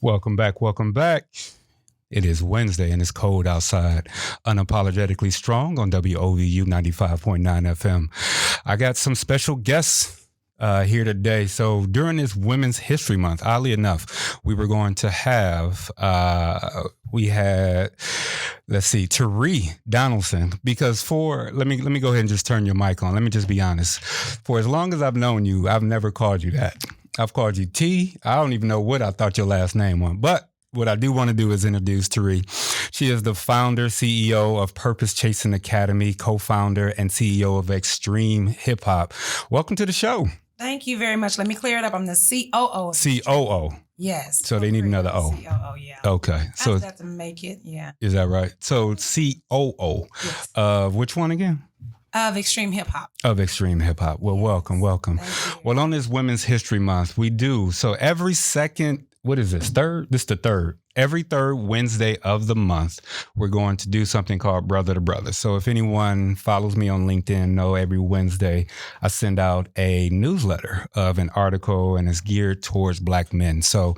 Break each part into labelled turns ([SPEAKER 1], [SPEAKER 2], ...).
[SPEAKER 1] Welcome back. Welcome back. It is Wednesday and it's cold outside. Unapologetically strong on WOVU 95.9 FM. I got some special guests here today. So during this Women's History Month, oddly enough, we were going to have, Teri Donelson, because let me go ahead and just turn your mic on. Let me just be honest. For as long as I've known you, I've never called you that. I've called you T. I don't even know what I thought your last name was, but what I do want to do is introduce Teri. She is the founder, CEO of Purpose Chasing Academy, co-founder and CEO of Extreme Hip Hop. Welcome to the show.
[SPEAKER 2] Thank you very much. Let me clear it up. I'm the COO.
[SPEAKER 1] COO.
[SPEAKER 2] Yes.
[SPEAKER 1] So they need another O.
[SPEAKER 2] COO, yeah.
[SPEAKER 1] Okay. So
[SPEAKER 2] I have to make it, yeah.
[SPEAKER 1] Is that right? So COO.
[SPEAKER 2] Yes.
[SPEAKER 1] Of which one again?
[SPEAKER 2] Of Extreme Hip Hop.
[SPEAKER 1] Of Extreme Hip Hop. Well, yes. Welcome. Well, on this Women's History Month, we do. So every second, what is this? Third? This is the third. Every third Wednesday of the month, we're going to do something called Brother to Brother. So if anyone follows me on LinkedIn, know every Wednesday I send out a newsletter of an article and it's geared towards Black men. So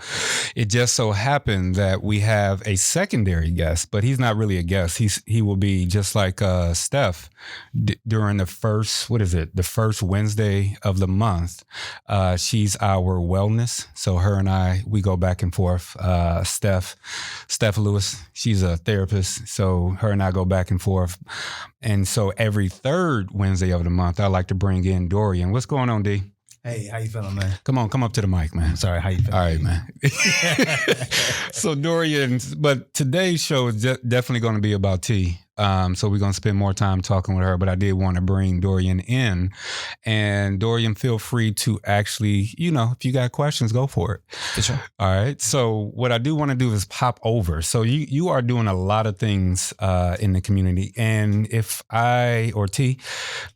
[SPEAKER 1] it just so happened that we have a secondary guest, but he's not really a guest. He will be just like Steph during the first Wednesday of the month. She's our wellness. So her and I, we go back and forth. Steph Lewis, she's a therapist, so her and I go back and forth. And so every third Wednesday of the month, I like to bring in Dorian. What's going on, D?
[SPEAKER 3] Hey, how you feeling, man?
[SPEAKER 1] Come up to the mic, man.
[SPEAKER 3] Sorry, how you feeling?
[SPEAKER 1] All right, man. So Dorian, but today's show is definitely going to be about T. So we're going to spend more time talking with her, but I did want to bring Dorian in. And Dorian, feel free to actually, if you got questions, go for it.
[SPEAKER 3] For sure.
[SPEAKER 1] All right. So what I do want to do is pop over. So you are doing a lot of things in the community. And if I or T,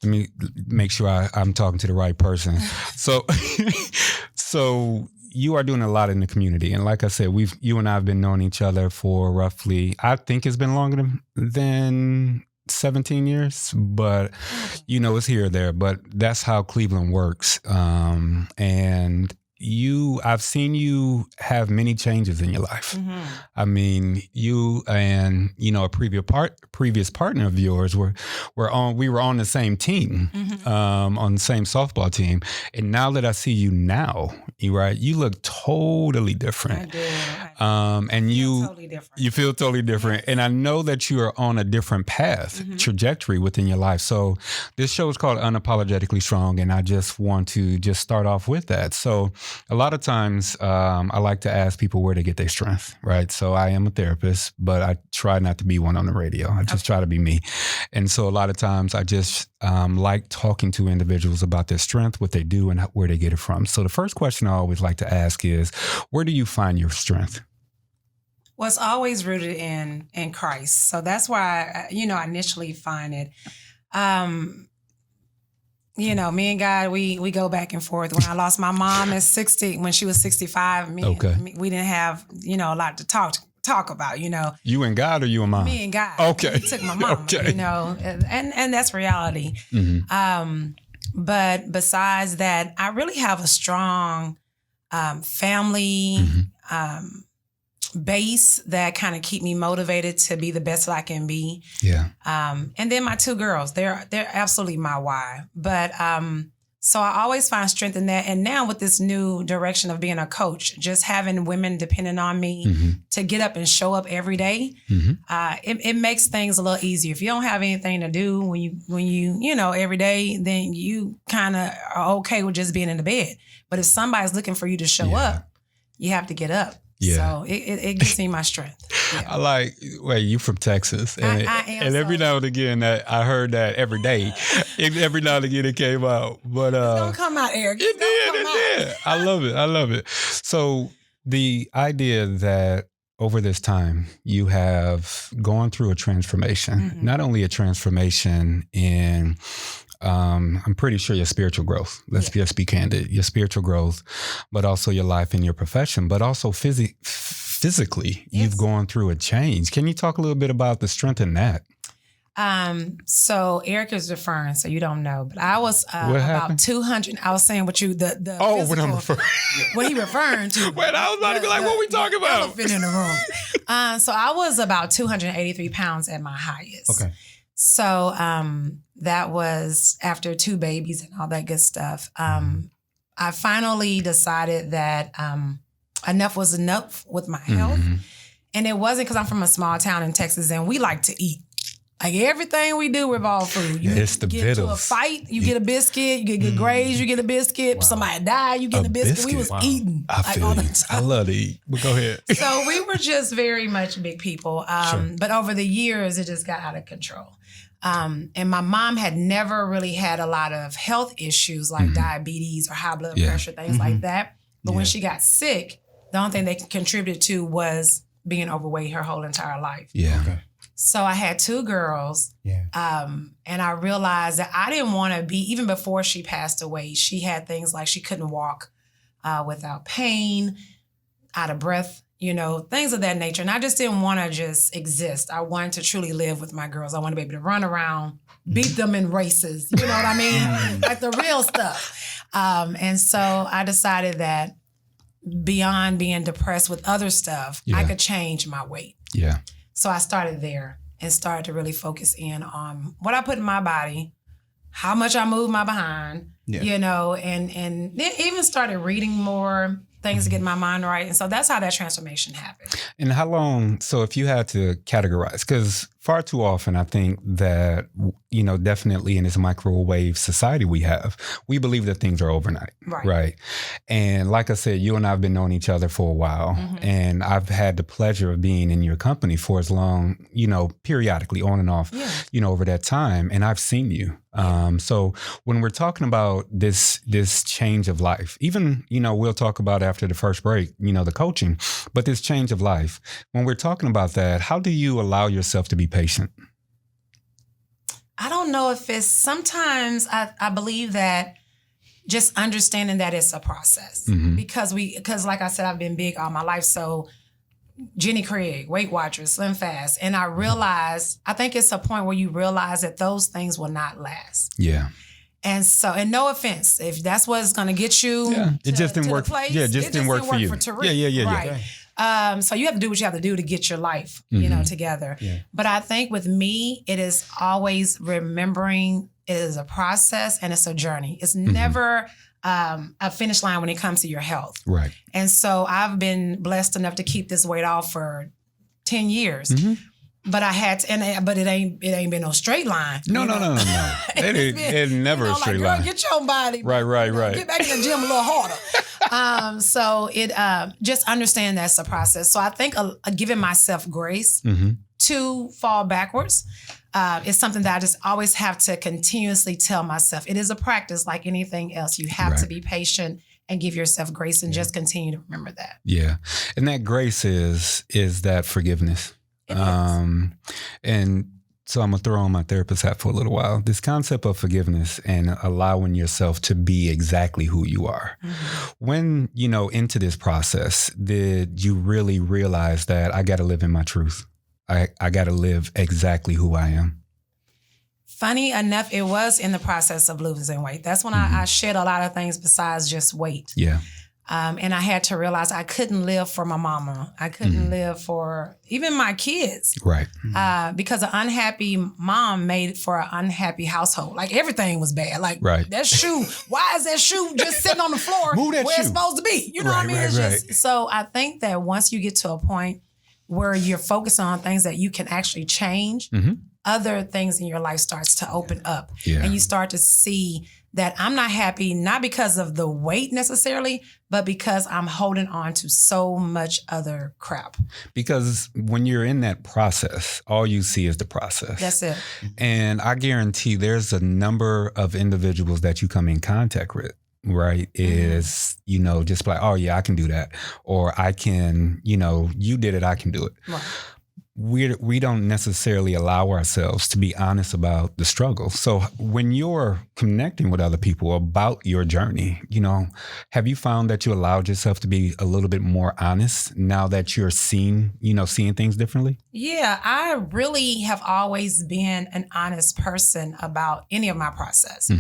[SPEAKER 1] let me make sure I'm talking to the right person. So you are doing a lot in the community. And like I said, you and I have been knowing each other for roughly, I think it's been longer than 17 years, but it's here or there, but that's how Cleveland works. And I've seen you have many changes in your life. Mm-hmm. I mean, you and, a previous partner of yours we were on the same team, mm-hmm. On the same softball team. And now that I see you now, you look totally different.
[SPEAKER 2] I do.
[SPEAKER 1] And
[SPEAKER 2] totally different.
[SPEAKER 1] You feel totally different. And I know that you are on a different path, mm-hmm. trajectory within your life. So this show is called Unapologetically Strong. And I just want to just start off with that. So a lot of times I like to ask people where they get their strength, right? So I am a therapist, but I try not to be one on the radio. I just try to be me. And so a lot of times I just like talking to individuals about their strength, what they do, and where they get it from. So the first question I always like to ask is, where do you find your strength?
[SPEAKER 2] Well, it's always rooted in Christ. So that's why, I initially find it. Me and God, we go back and forth. When I lost my mom at 60, when she was 65, we didn't have, a lot to talk about,
[SPEAKER 1] You and God or you and mom?
[SPEAKER 2] Me and God.
[SPEAKER 1] Okay.
[SPEAKER 2] He took my mom,
[SPEAKER 1] okay.
[SPEAKER 2] And that's reality.
[SPEAKER 1] Mm-hmm.
[SPEAKER 2] But besides that, I really have a strong family
[SPEAKER 1] mm-hmm.
[SPEAKER 2] Base that kind of keep me motivated to be the best I can be.
[SPEAKER 1] Yeah.
[SPEAKER 2] And then my two girls, they're absolutely my why. But so I always find strength in that. And now with this new direction of being a coach, just having women depending on me mm-hmm. to get up and show up every day,
[SPEAKER 1] mm-hmm.
[SPEAKER 2] It makes things a little easier. If you don't have anything to do when you every day, then you kind of are okay with just being in the bed. But if somebody's looking for you to show up, you have to get up.
[SPEAKER 1] Yeah.
[SPEAKER 2] So it gives me my strength. Yeah.
[SPEAKER 1] You from Texas. And,
[SPEAKER 2] I am.
[SPEAKER 1] And every now and again, I heard that every day. Every now and again it came out. But
[SPEAKER 2] it's gonna come out, Eric.
[SPEAKER 1] It did. I love it. So the idea that over this time you have gone through a transformation, mm-hmm. not only a transformation in I'm pretty sure your spiritual growth, let's just be candid, your spiritual growth, but also your life and your profession, but also physically, you've gone through a change. Can you talk a little bit about the strength in that?
[SPEAKER 2] So Eric is referring, so you don't know, but I was about 200. I was saying what you the
[SPEAKER 1] what I'm referring.
[SPEAKER 2] What he referring to.
[SPEAKER 1] Wait, I was about to be like, what we talking about?
[SPEAKER 2] Elephant in the room. So I was about 283 pounds at my highest.
[SPEAKER 3] Okay.
[SPEAKER 2] So that was after 2 babies and all that good stuff. I finally decided that enough was enough with my health. And it wasn't because I'm from a small town in Texas and we like to eat. Like everything we do revolves food. You
[SPEAKER 1] it's the
[SPEAKER 2] get into a fight, you get a biscuit. You get good grades, you get a biscuit. Wow. Somebody die, you get a biscuit. We was eating.
[SPEAKER 1] I feel you. I love to eat. But go ahead.
[SPEAKER 2] So we were just very much big people. But over the years, it just got out of control. And my mom had never really had a lot of health issues like diabetes or high blood pressure, things like that. But when she got sick, the only thing they contributed to was being overweight her whole entire life.
[SPEAKER 1] Yeah. Okay.
[SPEAKER 2] So I had 2 girls, and I realized that I didn't want to be, even before she passed away, she had things like she couldn't walk without pain, out of breath, things of that nature. And I just didn't want to just exist. I wanted to truly live with my girls. I wanted to be able to run around, beat them in races, you know what I mean? Like the real stuff. And so I decided that beyond being depressed with other stuff, I could change my weight.
[SPEAKER 1] Yeah.
[SPEAKER 2] So I started there and started to really focus in on what I put in my body, how much I move my behind, and then even started reading more things to get my mind right. And so that's how that transformation happened.
[SPEAKER 1] And how long, so if you had to categorize, because far too often I think that, definitely in this microwave society we believe that things are overnight. Right. And like I said, you and I have been knowing each other for a while, and I've had the pleasure of being in your company for as long, periodically on and off, over that time. And I've seen you. So when we're talking about this change of life, even, we'll talk about after the first break, the coaching, but this change of life, when we're talking about that, how do you allow yourself to be patient?
[SPEAKER 2] I don't know if it's, sometimes I believe that just understanding that it's a process because like I said, I've been big all my life. So Jenny Craig, Weight Watchers, Slim Fast. And I realized, I think it's a point where you realize that those things will not last.
[SPEAKER 1] Yeah.
[SPEAKER 2] And so, and no offense, if that's what's going to get you,
[SPEAKER 1] it just didn't work.
[SPEAKER 2] Place,
[SPEAKER 1] it just didn't work for you.
[SPEAKER 2] Right. Okay. So you have to do what you have to do to get your life, together. Yeah. But I think with me, it is always remembering it is a process and it's a journey. It's never a finish line when it comes to your health.
[SPEAKER 1] Right.
[SPEAKER 2] And so I've been blessed enough to keep this weight off for 10 years. But I had to, but it ain't been no straight line.
[SPEAKER 1] No. It never a straight line.
[SPEAKER 2] Get your own body.
[SPEAKER 1] Right.
[SPEAKER 2] Get back in the gym a little harder. So it just understand that's a process. So I think giving myself grace to fall backwards is something that I just always have to continuously tell myself. It is a practice like anything else. You have to be patient and give yourself grace and just continue to remember that. Yeah.
[SPEAKER 1] And that grace is that forgiveness. And so I'm going to throw on my therapist hat for a little while. This concept of forgiveness and allowing yourself to be exactly who you are. When, into this process, did you really realize that I got to live in my truth? I got to live exactly who I am?
[SPEAKER 2] Funny enough, it was in the process of losing weight. That's when I shed a lot of things besides just weight.
[SPEAKER 1] Yeah.
[SPEAKER 2] And I had to realize I couldn't live for my mama. I couldn't live for even my kids.
[SPEAKER 1] Right.
[SPEAKER 2] Because an unhappy mom made for an unhappy household. Like everything was bad. Like that shoe, why is that shoe just sitting on the floor where it's supposed to be? You know what I mean? It's just, so I think that once you get to a point where you're focused on things that you can actually change, other things in your life starts to open up. Yeah. And you start to see that I'm not happy, not because of the weight necessarily, but because I'm holding on to so much other crap. Because
[SPEAKER 1] when you're in that process, all you see is the process.
[SPEAKER 2] That's it.
[SPEAKER 1] And I guarantee there's a number of individuals that you come in contact with, right? Is, just like, oh yeah, I can do that. Or I can, you did it, I can do it. Right. we don't necessarily allow ourselves to be honest about the struggle. So when you're connecting with other people about your journey, have you found that you allowed yourself to be a little bit more honest now that you're seeing things differently?
[SPEAKER 2] Yeah, I really have always been an honest person about any of my process.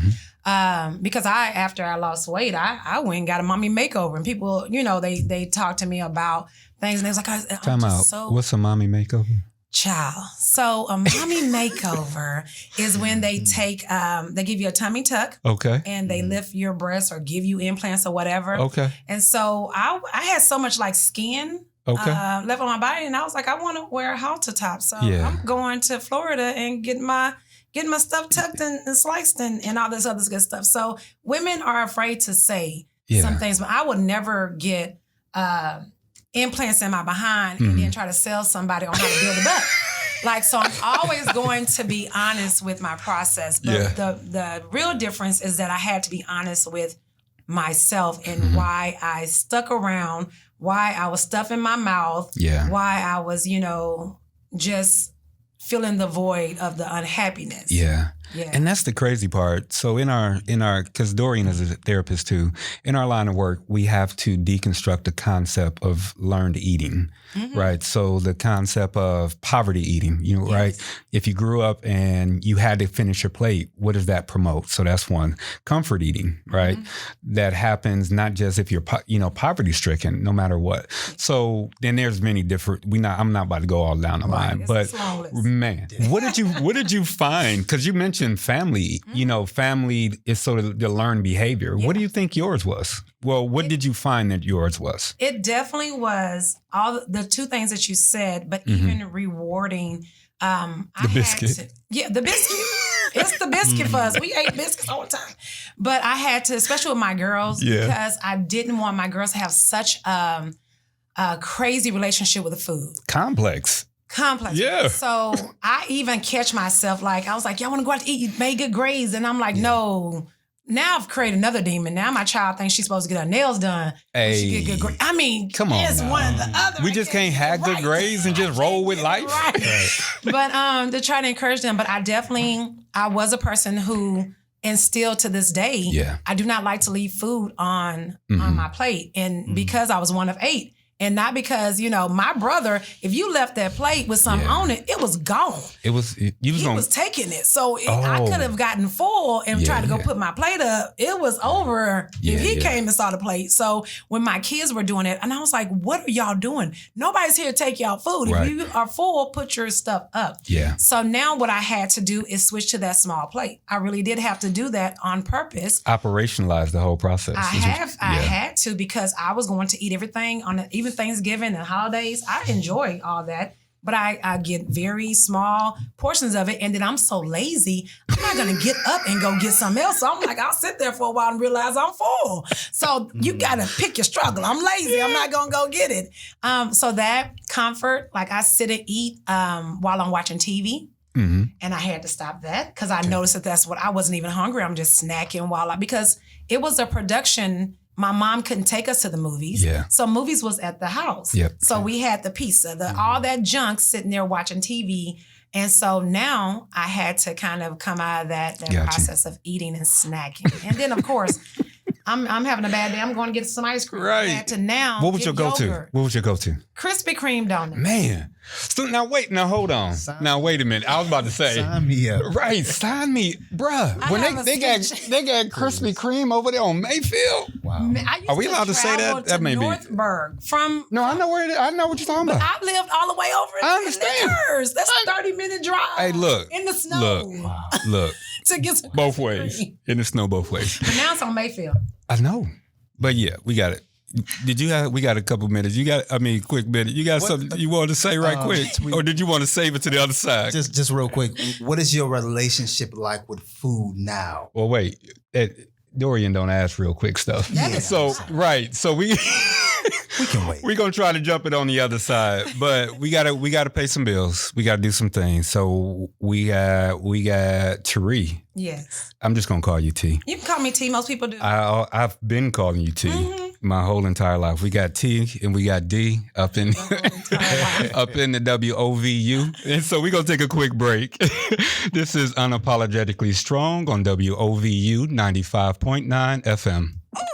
[SPEAKER 2] Because after I lost weight, I went and got a mommy makeover, and people, they talk to me about things, and they was like,
[SPEAKER 1] Time out. What's a mommy makeover?
[SPEAKER 2] Child. So a mommy makeover is when they they give you a tummy tuck.
[SPEAKER 1] Okay.
[SPEAKER 2] And they lift your breasts or give you implants or whatever. Okay. And so I had so much like skin left on my body, and I was like, I want to wear a halter top. So I'm going to Florida and getting my stuff tucked and sliced and all this other good stuff. So women are afraid to say some things, but I would never get implants in my behind and then try to sell somebody on how to build it up. So I'm always going to be honest with my process. But the real difference is that I had to be honest with myself and why I stuck around, why I was stuffing my mouth, why I was, just filling the void of the unhappiness. Yeah.
[SPEAKER 1] And that's the crazy part. So in our, because Dorian is a therapist too, in our line of work, we have to deconstruct the concept of learned eating, right? So the concept of poverty eating, right? If you grew up and you had to finish your plate, what does that promote? So that's one. Comfort eating, right? That happens not just if you're, poverty stricken, no matter what. So then there's many different, I'm not about to go all down the line, but man, what did you find? Because you mentioned family, family is sort of the learned behavior. What do you think yours was? Well, what did you find that yours was?
[SPEAKER 2] It definitely was all the two things that you said, but even rewarding.
[SPEAKER 1] The biscuit.
[SPEAKER 2] The biscuit. It's the biscuit for us. We ate biscuits all the time. But I had to, especially with my girls, because I didn't want my girls to have such a crazy relationship with the food.
[SPEAKER 1] Complex.
[SPEAKER 2] Yeah. So I even catch myself I was like, y'all want to go out to eat? You made good grades. And I'm like, no. Now I've created another demon. Now my child thinks she's supposed to get her nails done. Hey. She get good grades. I mean,
[SPEAKER 1] come on.
[SPEAKER 2] It's one or the other.
[SPEAKER 1] We just can't have good grades and just roll with life.
[SPEAKER 2] Right. But to try to encourage them. But I was a person who, and still to this day, I do not like to leave food on my plate. And because I was one of 8. And not because, my brother, if you left that plate with something on it, it was gone. He was taking it. So I could have gotten full and tried to go put my plate up. It was over if he came and saw the plate. So when my kids were doing it, and I was like, what are y'all doing? Nobody's here to take y'all food. Right. If you are full, put your stuff up. Yeah. So now what I had to do is switch to that small plate. I really did have to do that on purpose.
[SPEAKER 1] Operationalize the whole process.
[SPEAKER 2] I had to, because I was going to eat everything even Thanksgiving and holidays. I enjoy all that, but I get very small portions of it. And then I'm so lazy, I'm not going to get up and go get something else. So I'm like, I'll sit there for a while and realize I'm full. So you got to pick your struggle. I'm lazy. I'm not going to go get it. So that comfort, I sit and eat while I'm watching TV. And I had to stop that because I noticed that that's what I wasn't even hungry. I'm just snacking because it was a production. My mom couldn't take us to the movies. Yeah. So movies was at the house. Yep. So we had the pizza, all that junk sitting there watching TV. And so now I had to kind of come out of that process of eating and snacking. And then, of course, I'm having a bad day. I'm going to get some ice cream. Right. I had to now.
[SPEAKER 1] What was your go-to? What was your go-to?
[SPEAKER 2] Krispy Kreme donuts.
[SPEAKER 1] Man. So now hold on. Now wait a minute. I was about to say.
[SPEAKER 3] Sign me up.
[SPEAKER 1] Right, sign me. Bruh. When they got Krispy Kreme over there on Mayfield. Wow. Are we allowed to say that? That may be.
[SPEAKER 2] Northburg from.
[SPEAKER 1] No, I know where it is. I know what you're talking about.
[SPEAKER 2] I lived all the way over in
[SPEAKER 1] I understand.
[SPEAKER 2] That's a 30-minute drive.
[SPEAKER 1] Hey, look.
[SPEAKER 2] In the snow.
[SPEAKER 1] Look.
[SPEAKER 2] To get some
[SPEAKER 1] both ways. In the snow both ways.
[SPEAKER 2] But now it's on Mayfield.
[SPEAKER 1] I know. But yeah, we got it. We got a couple minutes. Quick minute. You got something you wanted to say right quick? Or did you want to save it to the other side?
[SPEAKER 3] Just real quick. What is your relationship like with food now?
[SPEAKER 1] Well, wait. Dorian don't ask real quick stuff. Yeah. So we can wait. We're gonna try to jump it on the other side, but we gotta pay some bills. We gotta do some things. So we got Teri.
[SPEAKER 2] Yes.
[SPEAKER 1] I'm just gonna call you T.
[SPEAKER 2] You can call me T. Most people do.
[SPEAKER 1] I've been calling you T. My whole entire life. We got T and we got D up in up in the WOVU. And so we're going to take a quick break. This is Unapologetically Strong on WOVU 95.9 FM.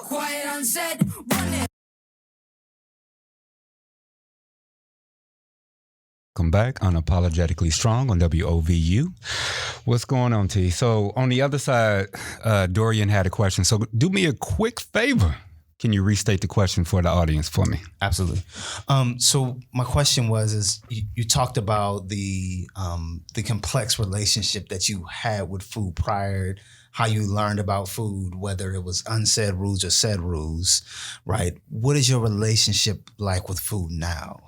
[SPEAKER 4] Quiet on set, run it.
[SPEAKER 1] Welcome back, Unapologetically Strong on WOVU. What's going on, T? So on the other side, Dorian had a question. So do me a quick favor. Can you restate the question for the audience for me?
[SPEAKER 3] Absolutely. So my question was, you talked about the complex relationship that you had with food prior, how you learned about food, whether it was unsaid rules or said rules, right? What is your relationship like with food now?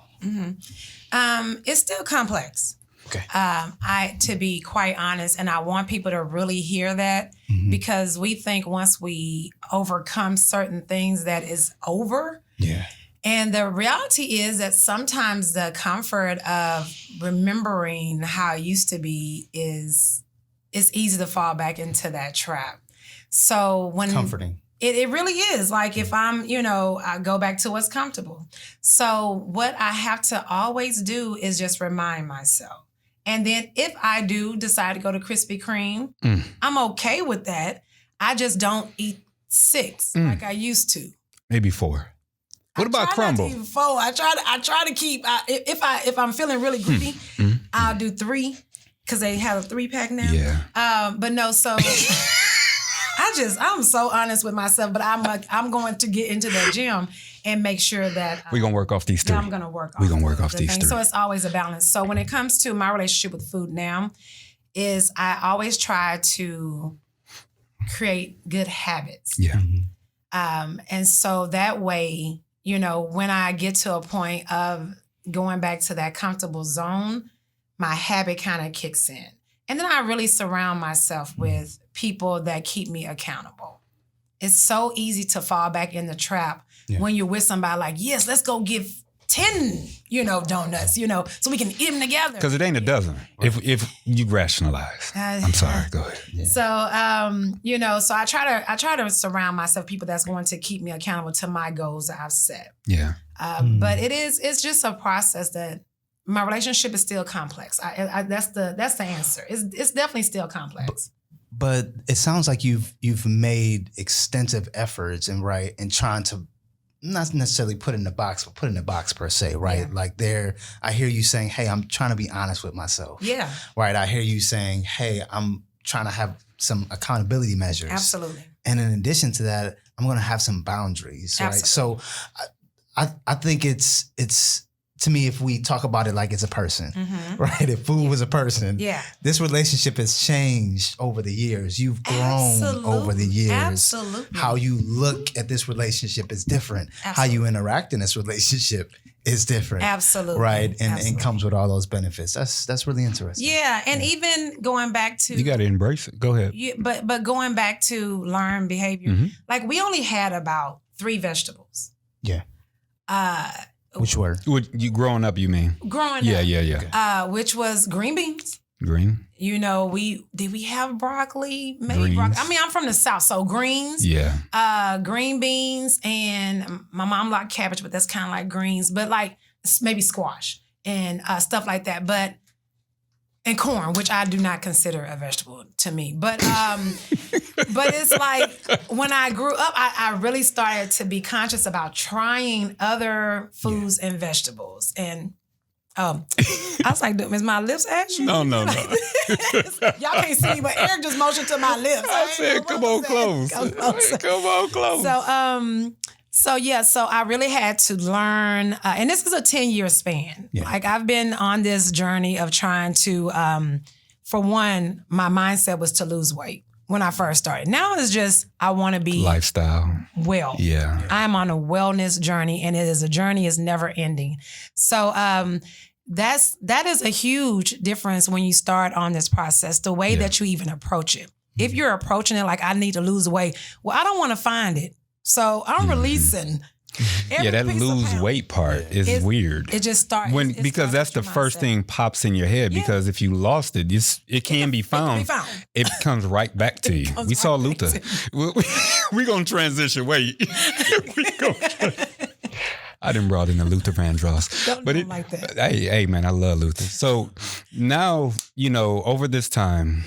[SPEAKER 2] It's still complex.
[SPEAKER 3] Okay.
[SPEAKER 2] To be quite honest, and I want people to really hear that because we think once we overcome certain things that is over.
[SPEAKER 3] Yeah.
[SPEAKER 2] And the reality is that sometimes the comfort of remembering how it used to be it's easy to fall back into that trap. So when
[SPEAKER 3] Comforting.
[SPEAKER 2] It really is. Like if I'm, I go back to what's comfortable. So what I have to always do is just remind myself. And then if I do decide to go to Krispy Kreme, I'm okay with that. I just don't eat 6 like I used to.
[SPEAKER 1] Maybe 4. What about crumble?
[SPEAKER 2] I try not to eat 4. I try to keep. If I'm feeling really greedy, I'll do 3 because they have a 3-pack now.
[SPEAKER 1] Yeah.
[SPEAKER 2] But no, so. I'm so honest with myself, but I'm going to get into the gym and make sure that
[SPEAKER 1] we're going to work off these 3.
[SPEAKER 2] I'm going to work off.
[SPEAKER 1] We're going to work off these 3.
[SPEAKER 2] So it's always a balance. So when it comes to my relationship with food now, is I always try to create good habits.
[SPEAKER 1] Yeah.
[SPEAKER 2] And so that way, when I get to a point of going back to that comfortable zone, my habit kind of kicks in. And then I really surround myself with people that keep me accountable. It's so easy to fall back in the trap when you're with somebody like, yes, let's go get 10, donuts, so we can eat them together.
[SPEAKER 1] Because it ain't a dozen. If you rationalize. I'm sorry, go ahead.
[SPEAKER 2] Yeah. So, so I try to surround myself with people that's going to keep me accountable to my goals that I've set.
[SPEAKER 1] Yeah.
[SPEAKER 2] But it's just a process that my relationship is still complex. That's the answer. It's definitely still complex.
[SPEAKER 3] But it sounds like you've made extensive efforts and trying to not necessarily put in the box, but put in the box per se, right?
[SPEAKER 2] Yeah.
[SPEAKER 3] Like I hear you saying, hey, I'm trying to be honest with myself.
[SPEAKER 2] Yeah.
[SPEAKER 3] Right. I hear you saying, hey, I'm trying to have some accountability measures.
[SPEAKER 2] Absolutely.
[SPEAKER 3] And in addition to that, I'm going to have some boundaries, right?
[SPEAKER 2] Absolutely.
[SPEAKER 3] So I think it's to me, if we talk about it like it's a person, right? If food was a person, this relationship has changed over the years. You've grown over the years.
[SPEAKER 2] Absolutely.
[SPEAKER 3] How you look at this relationship is different. Absolutely. How you interact in this relationship is different.
[SPEAKER 2] Absolutely.
[SPEAKER 3] Right? And comes with all those benefits. That's really interesting.
[SPEAKER 2] Yeah. And even going back to...
[SPEAKER 1] You got to embrace it. Go ahead.
[SPEAKER 2] But going back to learned behavior, like we only had about 3 vegetables.
[SPEAKER 3] Yeah. Which were?
[SPEAKER 1] You growing up, you mean?
[SPEAKER 2] Growing up.
[SPEAKER 1] Yeah.
[SPEAKER 2] Okay. Which was green beans.
[SPEAKER 1] Green?
[SPEAKER 2] Did we have broccoli? Maybe
[SPEAKER 1] Greens.
[SPEAKER 2] broccoli. I mean, I'm from the South, so greens.
[SPEAKER 1] Yeah.
[SPEAKER 2] Green beans, and my mom liked cabbage, but that's kind of like greens, but like maybe squash and stuff like that. And corn, which I do not consider a vegetable to me. But but it's like when I grew up, I really started to be conscious about trying other foods and vegetables. And I was like, is my lips ashy?
[SPEAKER 1] No.
[SPEAKER 2] Y'all can't see me, but Eric just motioned to my lips.
[SPEAKER 1] I said, come on close. Come on close.
[SPEAKER 2] So I really had to learn, and this is a 10-year span. Yeah. Like I've been on this journey of trying to, for one, my mindset was to lose weight when I first started. Now it's just, I want to be
[SPEAKER 1] lifestyle.
[SPEAKER 2] Well,
[SPEAKER 1] yeah.
[SPEAKER 2] I'm on a wellness journey, and it is a journey is never ending. So that is a huge difference when you start on this process, the way that you even approach it. If you're approaching it like I need to lose weight, well, I don't want to find it. So I'm releasing Every
[SPEAKER 1] that
[SPEAKER 2] piece of
[SPEAKER 1] lose
[SPEAKER 2] pound.
[SPEAKER 1] weight part is weird.
[SPEAKER 2] It just starts
[SPEAKER 1] Because that's the first thing pops in your head. Because if you lost it, it can be found. It comes right back to you. We saw Luther. We're gonna transition. Wait, I didn't brought in the Luther Vandross.
[SPEAKER 2] Don't
[SPEAKER 1] but
[SPEAKER 2] do like that.
[SPEAKER 1] Hey, man, I love Luther. So now, over this time,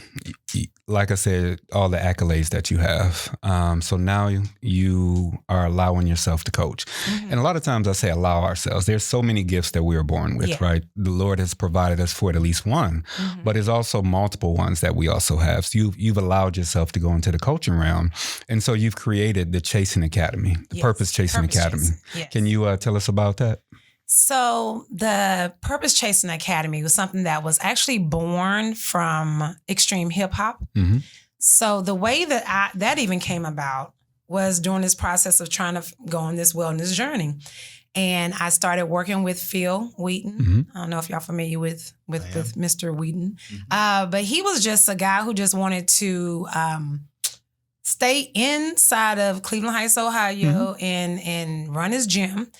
[SPEAKER 1] like I said, all the accolades that you have. So now you are allowing yourself to coach. And a lot of times I say allow ourselves. There's so many gifts that we are born with, right? The Lord has provided us for at least one, but there's also multiple ones that we also have. So you've allowed yourself to go into the coaching realm. And so you've created the Chasing Academy, the Purpose Chasing Academy.
[SPEAKER 2] Yes.
[SPEAKER 1] Can you tell us about that?
[SPEAKER 2] So the Purpose Chasing Academy was something that was actually born from extreme hip hop. So the way that that even came about was during this process of trying to go on this wellness journey. And I started working with Phil Wheaton. I don't know if y'all familiar with Mr. Wheaton. But he was just a guy who just wanted to stay inside of Cleveland Heights, Ohio and run his gym.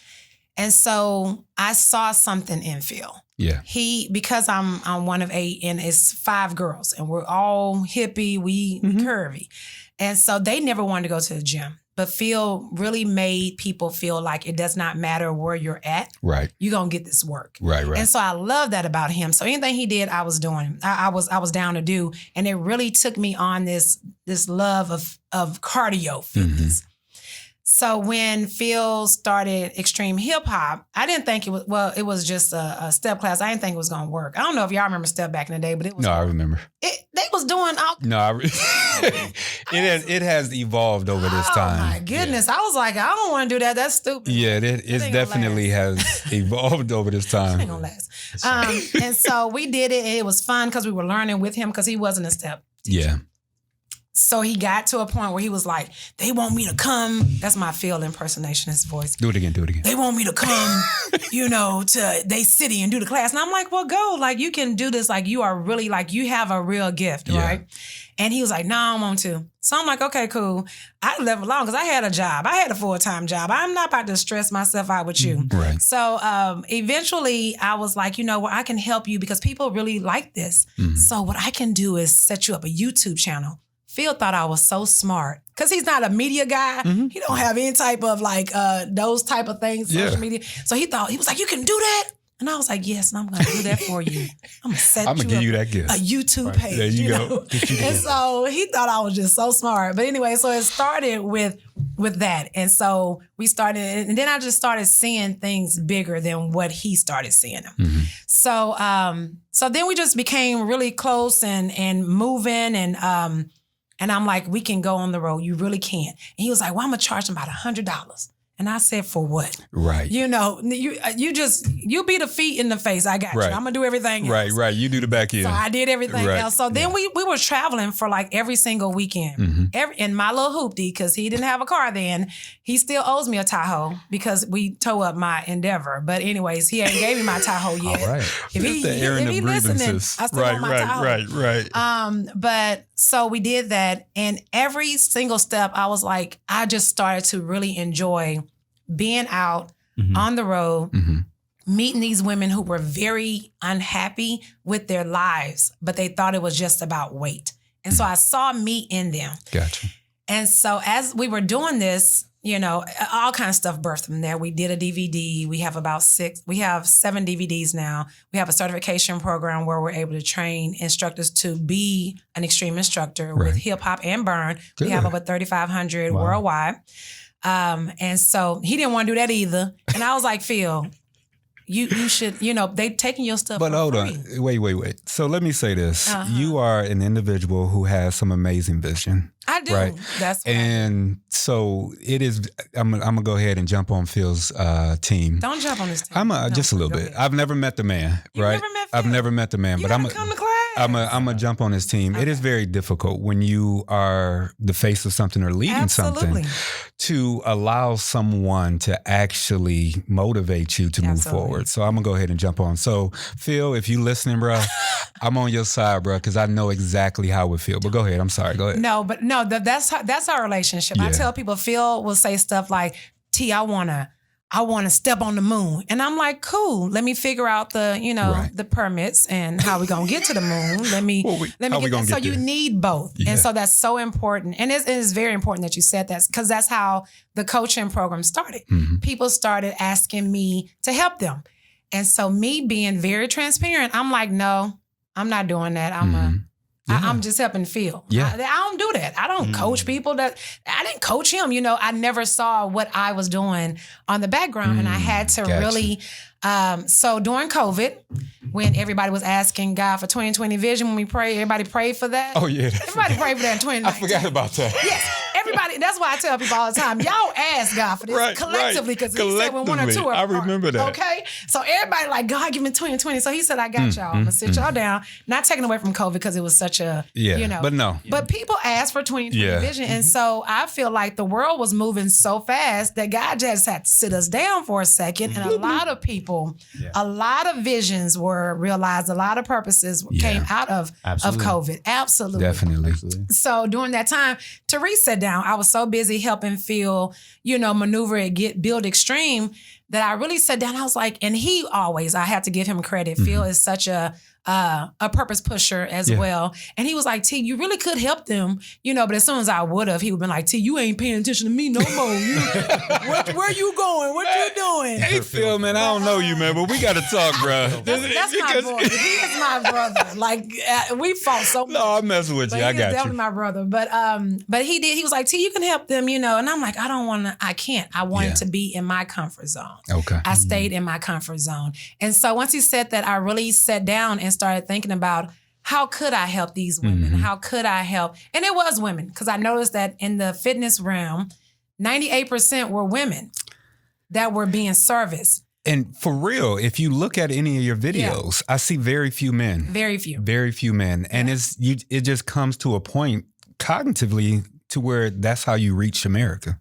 [SPEAKER 2] And so I saw something in Phil. Yeah. Because I'm one of 8 and it's 5 girls and we're all hippie, we curvy. And so they never wanted to go to the gym. But Phil really made people feel like it does not matter where you're at. Right. You're going to get this work. Right. And so I love that about him. So anything he did, I was doing. I was down to do. And it really took me on this love of cardio fitness. So when Phil started extreme hip hop, I didn't think it was just a step class. I didn't think it was going to work. I don't know if y'all remember step back in the day, but it was.
[SPEAKER 1] No, I remember.
[SPEAKER 2] They was doing all.
[SPEAKER 1] No, it has evolved over this time.
[SPEAKER 2] Oh my goodness. Yeah. I was like, I don't want to do that. That's stupid.
[SPEAKER 1] Yeah, it definitely has evolved over this time.
[SPEAKER 2] It ain't gonna last. And so we did it. And it was fun because we were learning with him because he wasn't a step teacher. Yeah. So he got to a point where he was like, they want me to come. That's my Phil impersonation, his voice.
[SPEAKER 1] Do it again.
[SPEAKER 2] They want me to come, to they city and do the class. And I'm like, well, go. Like, you can do this. Like, you are really, like, you have a real gift, right? And he was like, no, I don't want to. So I'm like, okay, cool. I left alone because I had a job. I had a full-time job. I'm not about to stress myself out with you. Right. So eventually I was like, I can help you because people really like this. So what I can do is set you up a YouTube channel. Phil thought I was so smart because he's not a media guy. He don't have any type of those type of things, social media. So he was like, you can do that? And I was like, yes, and I'm going to do that for you. I'm going to give you that gift. A YouTube page. There you go. And so he thought I was just so smart. But anyway, so it started with that. And so we started, and then I just started seeing things bigger than what he started seeing them. So then we just became really close and moving and I'm like, we can go on the road. You really can. And he was like, well, I'm going to charge him about $100. And I said, for what? Right. You be the feet in the face. I got you. I'm going to do everything else.
[SPEAKER 1] Right. You do the back end.
[SPEAKER 2] So I did everything else. So then we were traveling for every single weekend. In my little hoopty, because he didn't have a car then. He still owes me a Tahoe because we tow up my Endeavor. But anyways, he ain't gave me my Tahoe yet. All right. If he listening, I still want my Tahoe. Right. But so we did that. And every single step, I was like, I just started to really enjoy being out on the road, meeting these women who were very unhappy with their lives, but they thought it was just about weight. And so I saw me in them. Gotcha. And so as we were doing this, all kind of stuff birthed from there. We did a DVD. We have 7 DVDs now. We have a certification program where we're able to train instructors to be an extreme instructor with hip hop and burn. Good. We have over 3,500 worldwide. And so he didn't want to do that either. And I was like, Phil, you should, they taking your stuff.
[SPEAKER 1] But hold on. Wait. So let me say this. You are an individual who has some amazing vision.
[SPEAKER 2] I do.
[SPEAKER 1] Right?
[SPEAKER 2] That's what
[SPEAKER 1] and so it is, I'm going to go ahead and jump on Phil's team.
[SPEAKER 2] Don't jump on his team.
[SPEAKER 1] Just a little bit. I've never met the man, right?
[SPEAKER 2] Never met Phil?
[SPEAKER 1] I've never met the man, but I'm
[SPEAKER 2] come to class.
[SPEAKER 1] I'm a jump on his team. Okay. It is very difficult when you are the face of something or leading something to allow someone to actually motivate you to move forward. So I'm going to go ahead and jump on. So Phil, if you listening, bro, I'm on your side, bro, because I know exactly how it feels. But go ahead. I'm sorry. Go ahead.
[SPEAKER 2] No, that's our relationship. Yeah. I tell people, Phil will say stuff like, T, I want to I want to step on the moon. And I'm like, cool. Let me figure out the permits and how we going to get to the moon. Let me get that. So you need both. Yeah. And so that's so important. And it is very important that you said that, because that's how the coaching program started. Mm-hmm. People started asking me to help them. And so me being very transparent, I'm like, no, I'm not doing that. I'm just helping Phil.
[SPEAKER 1] Yeah.
[SPEAKER 2] I don't do that. I don't coach people. I didn't coach him. I never saw what I was doing on the background, and I had to really. So during COVID, when everybody was asking God for 2020 vision, when we prayed, everybody prayed for that.
[SPEAKER 1] Oh yeah,
[SPEAKER 2] everybody prayed for that in 2019.
[SPEAKER 1] I forgot about that.
[SPEAKER 2] Yes, everybody. That's why I tell people all the time, y'all ask God for this collectively, because He said when one or two are.
[SPEAKER 1] I remember that.
[SPEAKER 2] Okay, so everybody like, God, give me 2020. So He said, I got y'all. I'm gonna sit y'all down. Not taking away from COVID, because it was such a
[SPEAKER 1] but no.
[SPEAKER 2] But people asked for 2020 vision, and so I feel like the world was moving so fast that God just had to sit us down for a second, and a lot of people, a lot of visions were realized, a lot of purposes came out of COVID. Absolutely.
[SPEAKER 1] Definitely.
[SPEAKER 2] So during that time, Teri sat down. I was so busy helping Phil, maneuver and build extreme, that I really sat down. I was like, and I have to give him credit. Mm-hmm. Phil is such a purpose pusher as well. And he was like, T, you really could help them, but as soon as I would have, he would have been like, T, you ain't paying attention to me no more. Where you going? What you doing?
[SPEAKER 1] Hey, Phil, man, I don't know you, man, but we got to talk, bro.
[SPEAKER 2] That's my boy. He is my brother. Like, we fought so much.
[SPEAKER 1] No, I'm messing with you. I got you.
[SPEAKER 2] Definitely my brother. But he did. He was like, T, you can help them, and I'm like, I can't. I wanted to be in my comfort zone.
[SPEAKER 1] Okay.
[SPEAKER 2] I stayed in my comfort zone. And so once he said that, I really sat down and started thinking about, how could I help these women? How could I help? And it was women, because I noticed that in the fitness realm, 98% were women that were being serviced.
[SPEAKER 1] And for real, if you look at any of your videos, I see very few men.
[SPEAKER 2] Very few.
[SPEAKER 1] Very few men. And it just comes to a point cognitively to where that's how you reach America.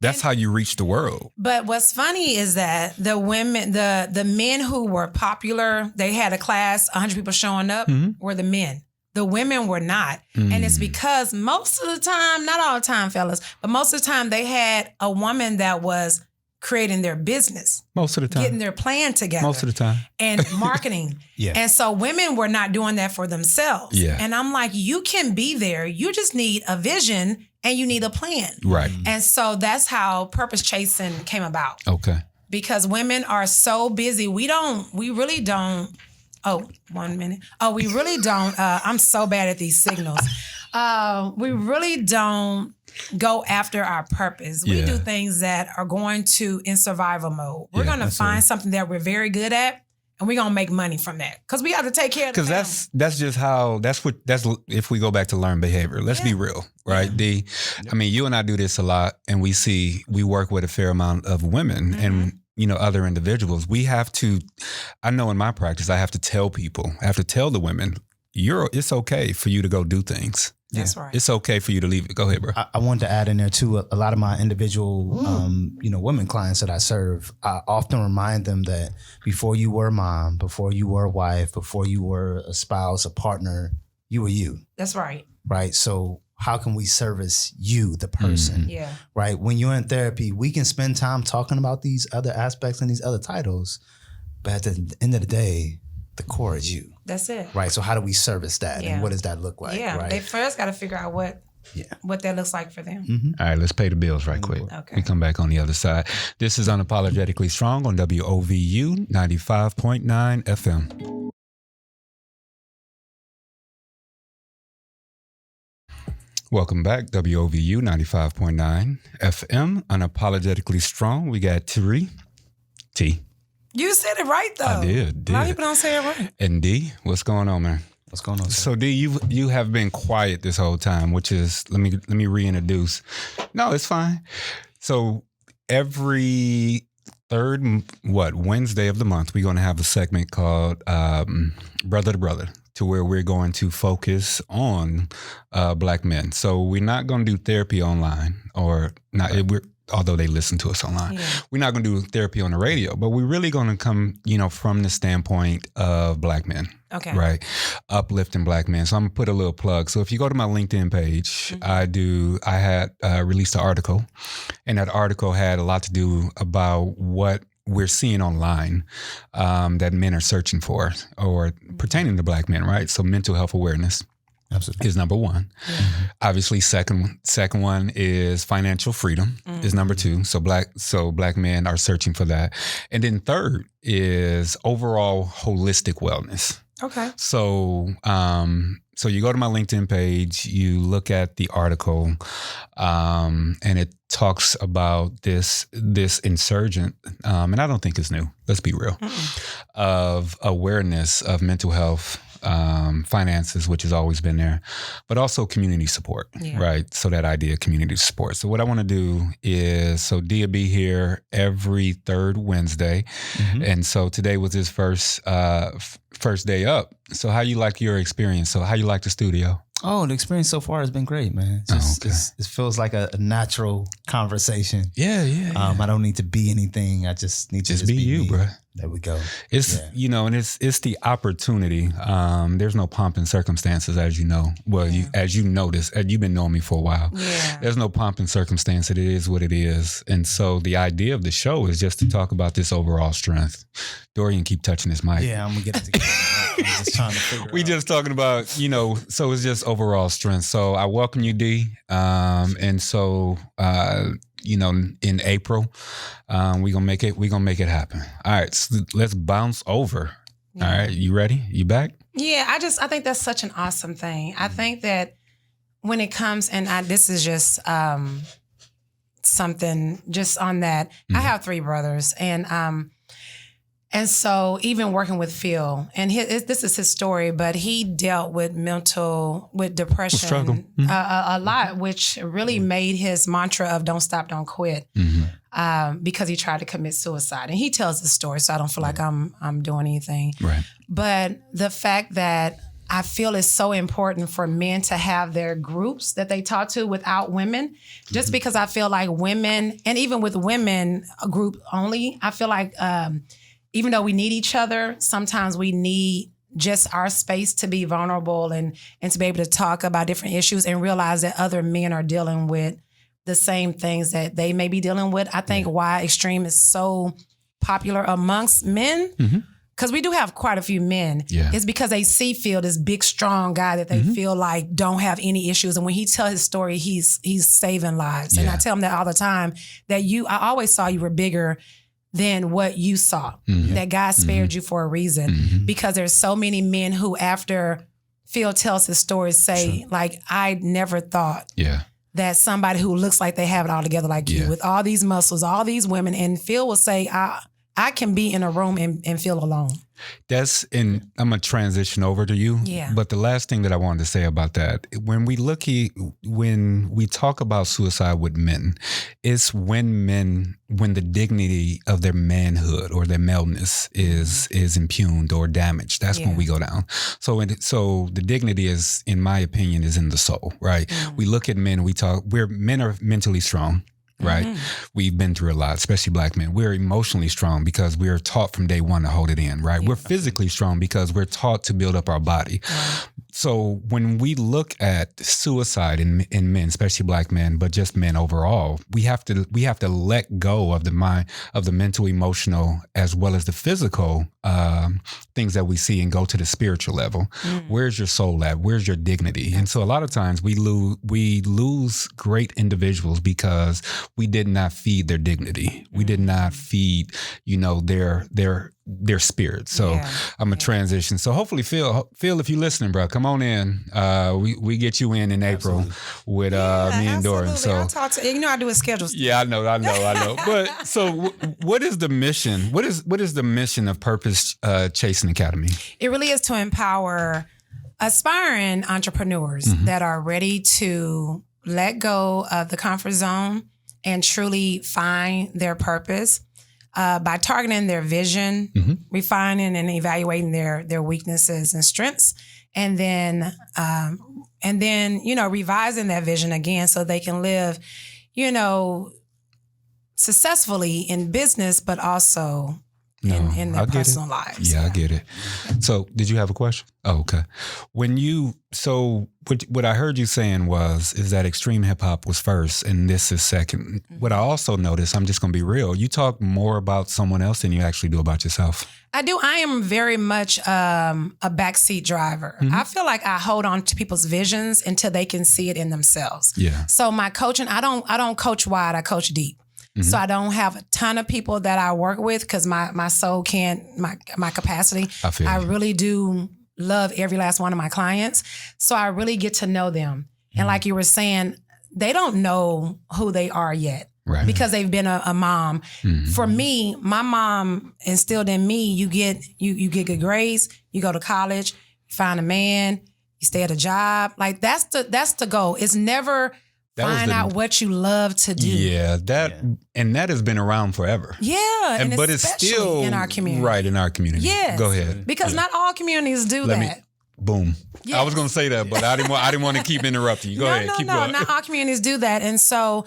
[SPEAKER 1] That's how you reach the world. But
[SPEAKER 2] what's funny is that the women, the men who were popular, they had a class, 100 people showing up, were the men. The women were not. And it's because most of the time, not all the time, fellas, but most of the time they had a woman that was creating their business.
[SPEAKER 1] Most of the time.
[SPEAKER 2] Getting their plan together.
[SPEAKER 1] Most of the time.
[SPEAKER 2] And marketing. And so women were not doing that for themselves. And I'm like, you can be there. You just need a vision and you need a plan.
[SPEAKER 1] Right.
[SPEAKER 2] And so that's how purpose chasing came about.
[SPEAKER 1] Okay.
[SPEAKER 2] Because women are so busy. We really don't. Oh, 1 minute. Oh, we really don't. I'm so bad at these signals. We really don't go after our purpose. We do things that are going to in survival mode. We're going to find something that we're very good at, and we're going to make money from that, because we have to take care of the family.
[SPEAKER 1] Because that's just how, that's if we go back to learned behavior, let's be real, right? I mean, you and I do this a lot, and we work with a fair amount of women and, other individuals. We have to, I know in my practice, I have to tell people, I have to tell the women, it's okay for you to go do things.
[SPEAKER 2] That's right.
[SPEAKER 1] It's okay for you to leave it. Go ahead, bro.
[SPEAKER 3] I wanted to add in there too, a lot of my individual, women clients that I serve, I often remind them that before you were a mom, before you were a wife, before you were a spouse, a partner, you were you.
[SPEAKER 2] That's right.
[SPEAKER 3] Right. So how can we service you, the person?
[SPEAKER 2] Yeah.
[SPEAKER 3] Right. When you're in therapy, we can spend time talking about these other aspects and these other titles, but at the end of the day, the core is you.
[SPEAKER 2] That's it.
[SPEAKER 3] Right. So how do we service that? And what does that look like?
[SPEAKER 2] Yeah.
[SPEAKER 3] Right?
[SPEAKER 2] They first got to figure out what that looks like for them.
[SPEAKER 1] All right, let's pay the bills right quick.
[SPEAKER 2] Okay.
[SPEAKER 1] We come back on the other side. This is Unapologetically Strong on WOVU 95.9 FM. Welcome back, WOVU 95.9 FM, Unapologetically Strong. We got Teri T.
[SPEAKER 2] You said it right, though.
[SPEAKER 1] I did.
[SPEAKER 2] A lot of people don't say it right.
[SPEAKER 1] And D, what's going on, man?
[SPEAKER 3] What's going on?
[SPEAKER 1] So D, you have been quiet this whole time, which is, let me reintroduce. No, it's fine. So every third Wednesday of the month, we're going to have a segment called Brother to Brother, to where we're going to focus on Black men. So we're not going to do therapy online, or not. although they listen to us online.
[SPEAKER 2] Yeah.
[SPEAKER 1] We're not going to do therapy on the radio, but we're really going to come, from the standpoint of Black men.
[SPEAKER 2] Okay.
[SPEAKER 1] Right. Uplifting Black men. So I'm going to put a little plug. So if you go to my LinkedIn page, I had released an article, and that article had a lot to do about what we're seeing online that men are searching for or pertaining to Black men, right? So mental health awareness.
[SPEAKER 3] Absolutely.
[SPEAKER 1] Is number one. Obviously, second one is financial freedom is number two. So black men are searching for that. And then third is overall holistic wellness.
[SPEAKER 2] Okay.
[SPEAKER 1] So so you go to my LinkedIn page, you look at the article, and it talks about this insurgent, and I don't think it's new, let's be real, of awareness of mental health, finances, which has always been there, but also community support, right? So that idea of community support. So what I want to do is, so D will be here every third Wednesday. And so today was his first day up. So how you like your experience? So how you like the studio?
[SPEAKER 3] Oh, the experience so far has been great, man. It feels like a natural conversation.
[SPEAKER 1] Yeah.
[SPEAKER 3] I don't need to be anything. I just need to just be
[SPEAKER 1] you,
[SPEAKER 3] me.
[SPEAKER 1] bro.
[SPEAKER 3] There we go.
[SPEAKER 1] It's, and it's the opportunity. There's no pomp and circumstances, as you know. Well, as you notice, you've been knowing me for a while. Yeah. There's no pomp and circumstance. It is what it is. And so the idea of the show is just to talk about this overall strength. Dorian, keep touching his mic.
[SPEAKER 3] Yeah, I'm going to get it together. I'm just trying to figure
[SPEAKER 1] We just talking about, so it's just overall strength. So I welcome you, D. And so, in April, we're gonna make it happen. All right, so let's bounce over. All right, you ready? You back?
[SPEAKER 2] Yeah, I think that's such an awesome thing. I think that when it comes, and this is just something just on that. I have 3 brothers, and so even working with Phil, and this is his story, but he dealt with depression,
[SPEAKER 1] struggle.
[SPEAKER 2] A lot, which really made his mantra of "Don't stop, don't quit," because he tried to commit suicide. And he tells the story, so I don't feel like I'm doing anything. Right. But the fact that I feel it's so important for men to have their groups that they talk to without women, just because I feel like women, and even with women, a group only, I feel like even though we need each other, sometimes we need just our space to be vulnerable and to be able to talk about different issues and realize that other men are dealing with the same things that they may be dealing with. I think why Extreme is so popular amongst men, because we do have quite a few men, is because they see Phil, this big, strong guy that they feel like don't have any issues. And when he tells his story, he's saving lives. And I tell him that all the time, that I always saw you were bigger than what you saw, that God spared you for a reason, because there's so many men who, after Phil tells his story, say, like, I never thought that somebody who looks like they have it all together like you, with all these muscles, all these women, and Phil will say, I can be in a room and feel alone. I'm going to transition over to you. Yeah. But the last thing that I wanted to say about that, when we talk about suicide with men, it's when the dignity of their manhood or their maleness is impugned or damaged. That's when we go down. So the dignity is, in my opinion, is in the soul, right? We look at men, men are mentally strong. Right. We've been through a lot, especially Black men. We're emotionally strong because we're taught from day one to hold it in. Right. We're physically strong because we're taught to build up our body. So when we look at suicide in men, especially Black men, but just men overall, we have to let go of the mind, of the mental, emotional, as well as the physical things that we see, and go to the spiritual level. Where's your soul at? Where's your dignity? And so a lot of times we lose great individuals because we did not feed their dignity. We did not feed, their spirit. So I'm a transition. So hopefully, Phil, if you're listening, bro, come on in. We get you in April with me and Dorian. So I'll talk to you. I do a schedule.
[SPEAKER 1] Yeah, I know. But so what is the mission? What is the mission of Purpose Chasing Academy?
[SPEAKER 2] It really is to empower aspiring entrepreneurs that are ready to let go of the comfort zone and truly find their purpose. By targeting their vision, refining and evaluating their weaknesses and strengths, and then revising that vision again so they can live, successfully in business, but also in their personal lives.
[SPEAKER 1] Yeah, I get it. So did you have a question? Oh, okay. What I heard you saying is that extreme hip hop was first and this is second. What I also noticed, I'm just going to be real, you talk more about someone else than you actually do about yourself.
[SPEAKER 2] I do. I am very much a backseat driver. I feel like I hold on to people's visions until they can see it in themselves.
[SPEAKER 1] Yeah.
[SPEAKER 2] So my coaching, I don't coach wide, I coach deep. So I don't have a ton of people that I work with because my soul can't, my capacity. I really do love every last one of my clients. So I really get to know them. And like you were saying, they don't know who they are yet. Right. Because they've been a mom. For me, my mom instilled in me, you get good grades, you go to college, you find a man, you stay at a job. Like that's the goal. It's never find out what you love to do.
[SPEAKER 1] Yeah, and that has been around forever.
[SPEAKER 2] Yeah,
[SPEAKER 1] but it's still
[SPEAKER 2] in our community.
[SPEAKER 1] Right, in our community.
[SPEAKER 2] Yes.
[SPEAKER 1] Go ahead.
[SPEAKER 2] Because not all communities do that.
[SPEAKER 1] Boom.
[SPEAKER 2] Yes.
[SPEAKER 1] I was going to say that, but I didn't want to keep interrupting you. Go ahead. Keep going.
[SPEAKER 2] Not all communities do that. And so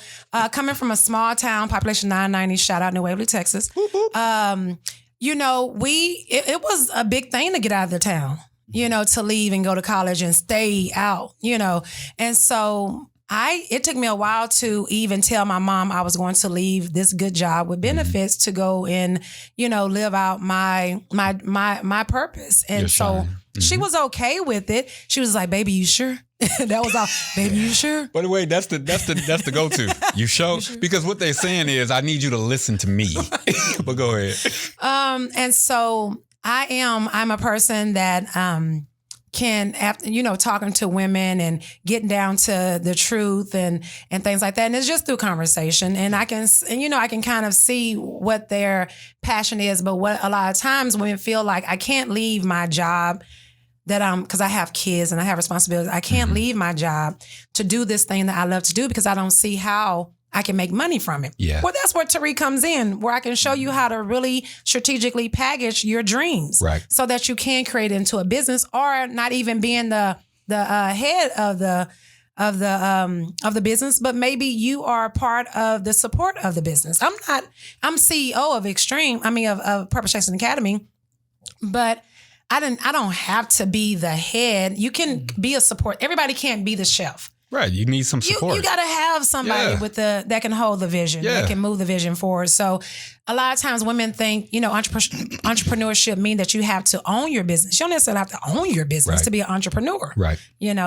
[SPEAKER 2] coming from a small town, population 990, shout out New Waverly, Texas. Boop, boop. It was a big thing to get out of the town, to leave and go to college and stay out, And so it took me a while to even tell my mom I was going to leave this good job with benefits to go and, live out my purpose. And so she was okay with it. She was like, "Baby, you sure?" That was all. "Baby, you sure?"
[SPEAKER 1] By the way, that's the go-to. You sure? Because what they're saying is, I need you to listen to me. But go ahead.
[SPEAKER 2] And so I'm a person that can, after, talking to women and getting down to the truth and things like that. And it's just through conversation. And I can kind of see what their passion is. But what a lot of times women feel like, I can't leave my job because I have kids and I have responsibilities. I can't leave my job to do this thing that I love to do because I don't see how I can make money from it.
[SPEAKER 1] Yeah.
[SPEAKER 2] Well, that's where Teri comes in, where I can show you how to really strategically package your dreams,
[SPEAKER 1] right,
[SPEAKER 2] so that you can create it into a business, or not even being the head of the business, but maybe you are part of the support of the business. I'm CEO of Purpose Chasing Academy, but I don't have to be the head. You can be a support. Everybody can't be the chef.
[SPEAKER 1] Right, you need some support.
[SPEAKER 2] You got to have somebody that can hold the vision, that can move the vision forward. So a lot of times women think, entrepreneurship mean that you have to own your business. You don't necessarily have to own your business to be an entrepreneur.
[SPEAKER 1] Right.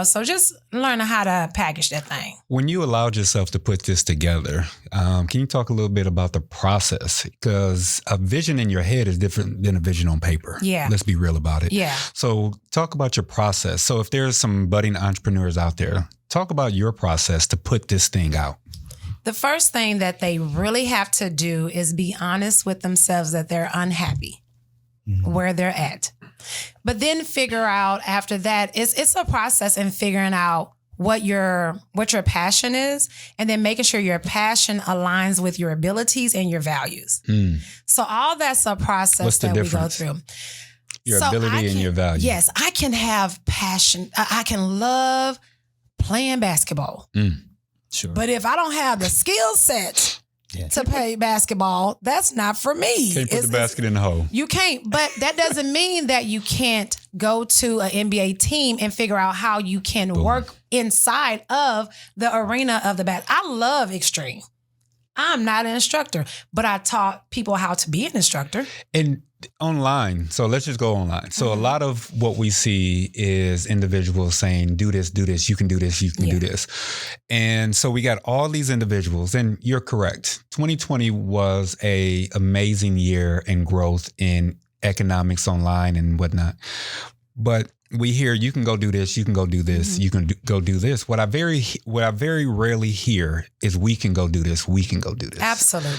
[SPEAKER 2] So just learning how to package that thing.
[SPEAKER 1] When you allowed yourself to put this together, can you talk a little bit about the process? Because a vision in your head is different than a vision on paper.
[SPEAKER 2] Yeah.
[SPEAKER 1] Let's be real about it.
[SPEAKER 2] Yeah.
[SPEAKER 1] So talk about your process. So if there's some budding entrepreneurs out there, talk about your process to put this thing out.
[SPEAKER 2] The first thing that they really have to do is be honest with themselves that they're unhappy where they're at. But then figure out after that, it's a process in figuring out what your passion is, and then making sure your passion aligns with your abilities and your values. So all that's a process that we go through.
[SPEAKER 1] Your ability and your values.
[SPEAKER 2] Yes, I can have passion. I can love playing basketball.
[SPEAKER 3] Sure.
[SPEAKER 2] But if I don't have the skill set to play basketball, that's not for me.
[SPEAKER 1] Can't put the basket in the hole.
[SPEAKER 2] You can't. But that doesn't mean that you can't go to an NBA team and figure out how you can work inside of the arena of the I love extreme. I'm not an instructor, but I taught people how to be an instructor.
[SPEAKER 1] And online. So let's just go online. So a lot of what we see is individuals saying, do this, you can do this, you can do this. And so we got all these individuals, and you're correct. 2020 was an amazing year in growth in economics online and whatnot. But we hear you can go do this, you can go do this, you can go do this. What I very rarely hear is we can go do this, we can go do this.
[SPEAKER 2] Absolutely.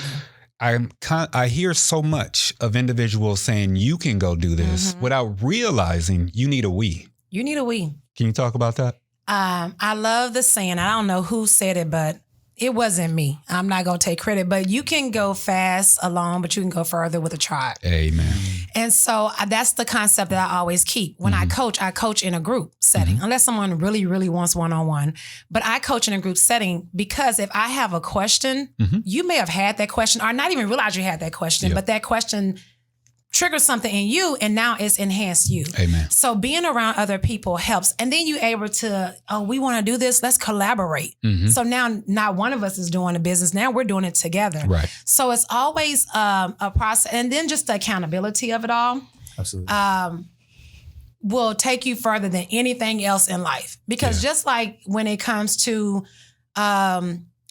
[SPEAKER 1] I hear so much of individuals saying you can go do this without realizing you need a we.
[SPEAKER 2] You need a we.
[SPEAKER 1] Can you talk about that?
[SPEAKER 2] I love the saying. I don't know who said it, but it wasn't me. I'm not going to take credit, but you can go fast alone, but you can go further with a tribe.
[SPEAKER 1] Amen.
[SPEAKER 2] And so that's the concept that I always keep. When I coach in a group setting, unless someone really, really wants one-on-one. But I coach in a group setting because if I have a question, you may have had that question or not even realize you had that question, but that question triggers something in you and now it's enhanced you.
[SPEAKER 1] Amen.
[SPEAKER 2] So being around other people helps. And then you're able to, we want to do this. Let's collaborate. So now not one of us is doing the business. Now we're doing it together.
[SPEAKER 1] Right.
[SPEAKER 2] So it's always a process. And then just the accountability of it all.
[SPEAKER 3] Absolutely.
[SPEAKER 2] Will take you further than anything else in life. Because just like when it comes to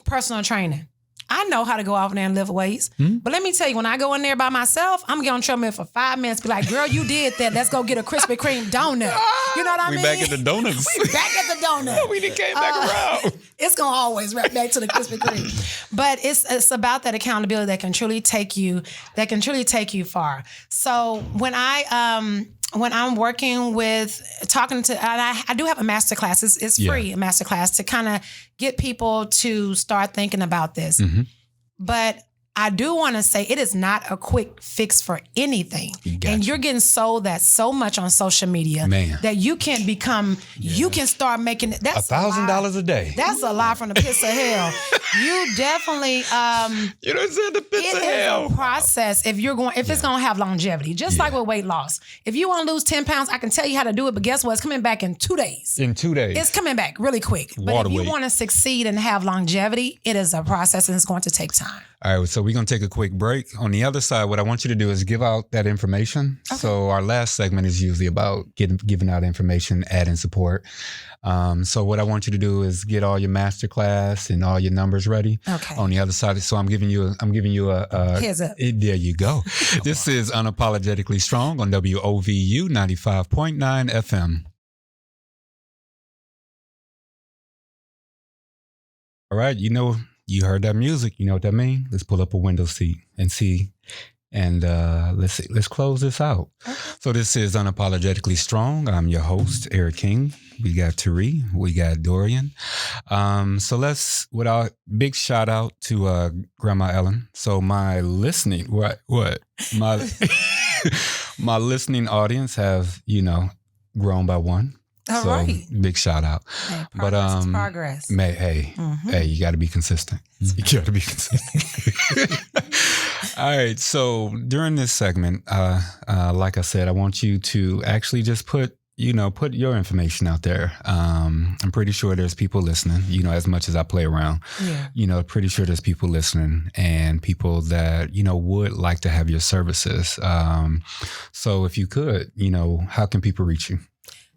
[SPEAKER 2] personal training, I know how to go out there and lift weights. But let me tell you, when I go in there by myself, I'm going to treadmill for 5 minutes, be like, girl, you did that. Let's go get a Krispy Kreme donut. You know what I mean?
[SPEAKER 1] We back at the donuts.
[SPEAKER 2] We back at the donut.
[SPEAKER 1] We done came back around.
[SPEAKER 2] It's going to always wrap back to the Krispy Kreme. But it's about that accountability that can truly take you far. So when I'm working with talking to, and I do have a masterclass. It's free, a masterclass to kind of get people to start thinking about this. But I do want to say it is not a quick fix for anything. And you're getting sold that so much on social media that you can become, you can start making, that's
[SPEAKER 1] $1,000 a day.
[SPEAKER 2] That's a lie from the pits of hell. You definitely,
[SPEAKER 1] you know, said the pits of hell.
[SPEAKER 2] It is a process if it's going to have longevity, just like with weight loss. If you want to lose 10 pounds, I can tell you how to do it, but guess what? It's coming back in 2 days.
[SPEAKER 1] In 2 days.
[SPEAKER 2] It's coming back really quick. But if you want to succeed and have longevity, it is a process and it's going to take time.
[SPEAKER 1] All right, so we're going to take a quick break. On the other side, what I want you to do is give out that information. Okay. So our last segment is usually about giving out information, adding support. So what I want you to do is get all your masterclass and all your numbers ready. Okay. On the other side, so I'm giving you a
[SPEAKER 2] heads up.
[SPEAKER 1] There you go. This is Unapologetically Strong on WOVU 95.9 FM. All right, you heard that music. You know what that means? Let's pull up a window seat and see. And let's close this out. Okay. So this is Unapologetically Strong. I'm your host, EKing. We got Teri. We got Dorian. So let's, without big shout out to Grandma Ellen. So my listening, my listening audience have, grown by one.
[SPEAKER 2] All right.
[SPEAKER 1] Big shout out.
[SPEAKER 2] Hey, progress.
[SPEAKER 1] Hey, you got to be consistent. You got to be consistent. All right. So during this segment, like I said, I want you to actually just put your information out there. I'm pretty sure there's people listening, as much as I play around, pretty sure there's people listening and people that, would like to have your services. So if you could, how can people reach you?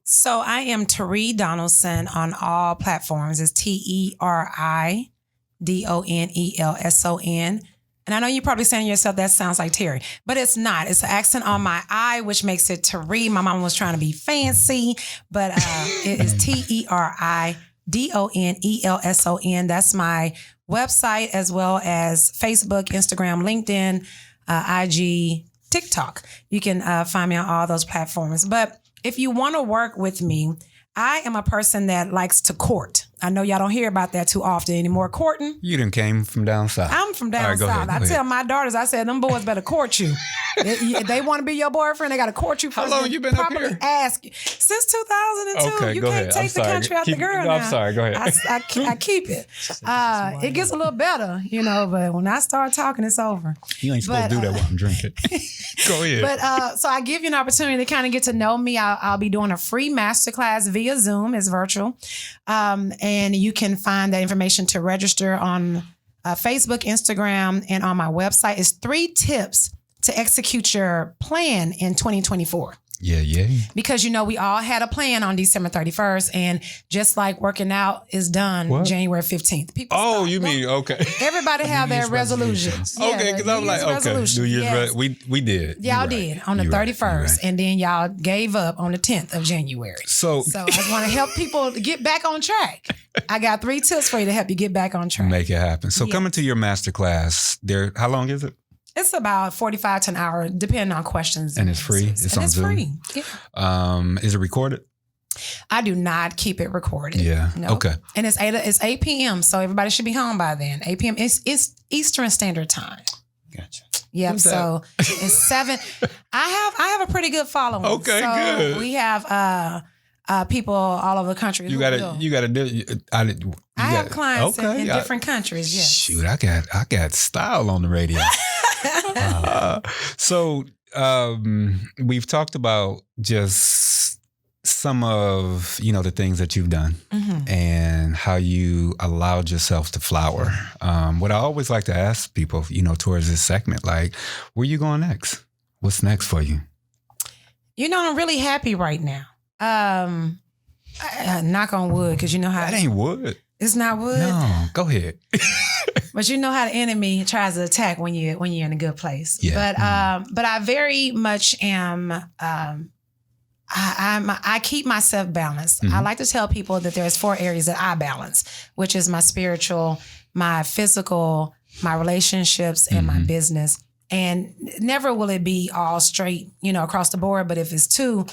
[SPEAKER 2] So I am Teri Donelson on all platforms. It's TeriDonelson. And I know you're probably saying to yourself, that sounds like Terry, but it's not. It's an accent on my I, which makes it Teri. My mom was trying to be fancy, but it is TeriDonelson. That's my website, as well as Facebook, Instagram, LinkedIn, IG, TikTok. You can find me on all those platforms. But if you want to work with me, I am a person that likes to court. I know y'all don't hear about that too often anymore. Courting.
[SPEAKER 1] You done came from down south.
[SPEAKER 2] I'm from down south. I tell my daughters, I said, them boys better court you. They want to be your boyfriend, they got to court you first.
[SPEAKER 1] How long you been up here?
[SPEAKER 2] Ask you. Since 2002.
[SPEAKER 1] Okay,
[SPEAKER 2] you
[SPEAKER 1] go
[SPEAKER 2] can't
[SPEAKER 1] ahead.
[SPEAKER 2] take the country out the girl now.
[SPEAKER 1] I'm sorry, go ahead.
[SPEAKER 2] I keep it. It gets a little better, but when I start talking, it's over.
[SPEAKER 1] You ain't supposed to do that while I'm drinking. Go ahead.
[SPEAKER 2] But so I give you an opportunity to kind of get to know me. I'll be doing a free masterclass via Zoom. It's virtual. And you can find that information to register on Facebook, Instagram, and on my website. It's 3 tips to execute your plan in 2024.
[SPEAKER 1] Yeah.
[SPEAKER 2] Because, we all had a plan on December 31st. And just like working out is done January 15th. People
[SPEAKER 1] okay.
[SPEAKER 2] Everybody have their resolutions.
[SPEAKER 1] Okay, because I'm like, okay. New Year's we did.
[SPEAKER 2] Y'all did on the 31st. Right. And then y'all gave up on the 10th of January. So I just want to help people get back on track. I got 3 tips for you to help you get back on track.
[SPEAKER 1] Make it happen. So coming to your masterclass, how long is it?
[SPEAKER 2] It's about 45 to an hour, depending on questions.
[SPEAKER 1] And it's free? It's on Zoom?
[SPEAKER 2] Free. Yeah.
[SPEAKER 1] Is it recorded?
[SPEAKER 2] I do not keep it recorded.
[SPEAKER 1] Yeah.
[SPEAKER 2] Nope.
[SPEAKER 1] Okay.
[SPEAKER 2] And it's 8 p.m. So everybody should be home by then. 8 p.m. It's Eastern Standard Time.
[SPEAKER 3] Gotcha.
[SPEAKER 2] Yep.
[SPEAKER 1] Who's
[SPEAKER 2] So it's 7. I have a pretty good following.
[SPEAKER 1] Okay,
[SPEAKER 2] so
[SPEAKER 1] good.
[SPEAKER 2] We have people all over the country.
[SPEAKER 1] You gotta do.
[SPEAKER 2] I have clients in different countries. Yes.
[SPEAKER 1] Shoot, I got style on the radio. So we've talked about just some of the things that you've done and how you allowed yourself to flower. What I always like to ask people, towards this segment, like, where you going next? What's next for you?
[SPEAKER 2] I'm really happy right now. Knock on wood, because you know how
[SPEAKER 1] That ain't wood.
[SPEAKER 2] it's not wood.
[SPEAKER 1] No, go ahead.
[SPEAKER 2] But you know how the enemy tries to attack when you're in a good place.
[SPEAKER 1] Yeah.
[SPEAKER 2] But I very much am. I keep myself balanced. I like to tell people that there's 4 areas that I balance, which is my spiritual, my physical, my relationships, and my business. And never will it be all straight, across the board. But if it's too,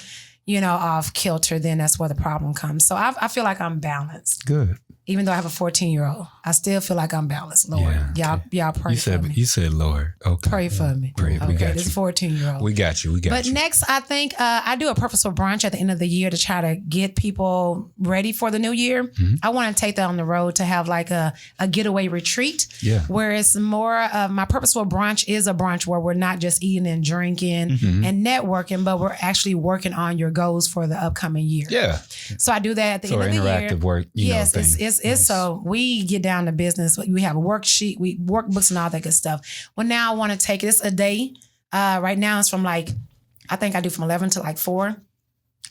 [SPEAKER 2] off kilter, then that's where the problem comes. So I feel like I'm balanced.
[SPEAKER 1] Good.
[SPEAKER 2] Even though I have a 14-year-old, I still feel like I'm balanced. Lord, y'all pray for me.
[SPEAKER 1] You said Lord. Okay.
[SPEAKER 2] Pray for me.
[SPEAKER 1] Pray. We got
[SPEAKER 2] this
[SPEAKER 1] you.
[SPEAKER 2] 14-year-old.
[SPEAKER 1] We got you.
[SPEAKER 2] But next, I think I do a purposeful brunch at the end of the year to try to get people ready for the new year. I want to take that on the road to have like a getaway retreat.
[SPEAKER 1] Yeah.
[SPEAKER 2] Where it's more of my purposeful brunch is a brunch where we're not just eating and drinking and networking, but we're actually working on your goals for the upcoming year.
[SPEAKER 1] Yeah.
[SPEAKER 2] So I do that at the end of the year.
[SPEAKER 1] Interactive work.
[SPEAKER 2] Yes,
[SPEAKER 1] thing.
[SPEAKER 2] it's so we get down to business. We have a worksheet, workbooks and all that good stuff. Well, now I want to take this a day. Right now it's from I think I do from 11 to 4.